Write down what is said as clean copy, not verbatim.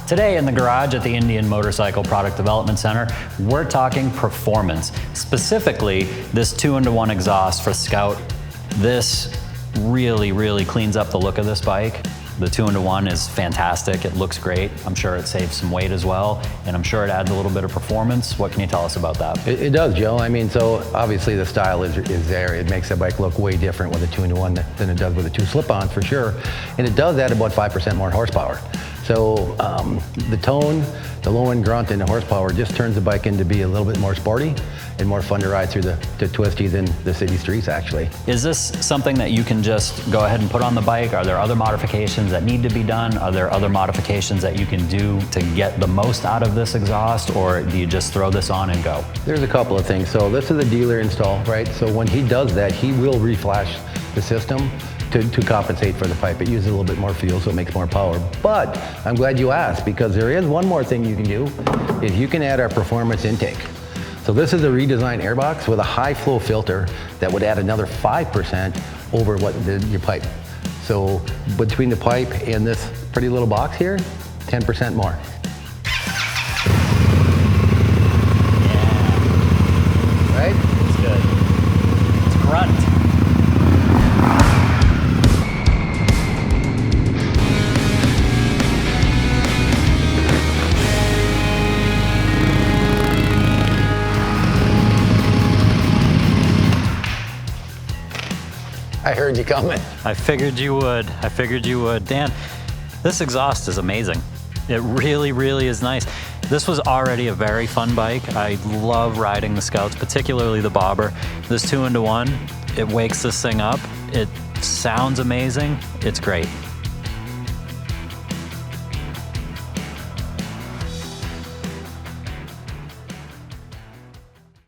Today in the garage at the Indian Motorcycle Product Development Center, we're talking performance. Specifically, this 2-in-1 exhaust for Scout. This really cleans up the look of this bike. The 2-in-1 is fantastic. It looks great. I'm sure it saves some weight as well, and I'm sure it adds a little bit of performance. What can you tell us about that? It does, Joe. I mean, so obviously the style is there. It makes the bike look way different with a 2-in-1 than it does with the 2 slip-ons for sure. And it does add about 5% more horsepower. So the tone, the low-end grunt, and the horsepower just turns the bike into be a little bit more sporty and more fun to ride through the twisties in the city streets, actually. Is this something that you can just go ahead and put on the bike? Are there other modifications that need to be done? Are there other modifications that you can do to get the most out of this exhaust, or do you just throw this on and go? There's a couple of things. So this is a dealer install, right? So when he does that, he will reflash the system to compensate for the pipe. It uses a little bit more fuel, so it makes more power. But I'm glad you asked, because there is one more thing you can do, is you can add our performance intake. So this is a redesigned airbox with a high flow filter that would add another 5% over your pipe. So between the pipe and this pretty little box here, 10% more. Yeah. Right? It's good. It's grunt. I heard you coming. I figured you would. I figured you would. Dan, this exhaust is amazing. It really is nice. This was already a very fun bike. I love riding the Scouts, particularly the bobber. This 2-in-1, it wakes this thing up. It sounds amazing. It's great.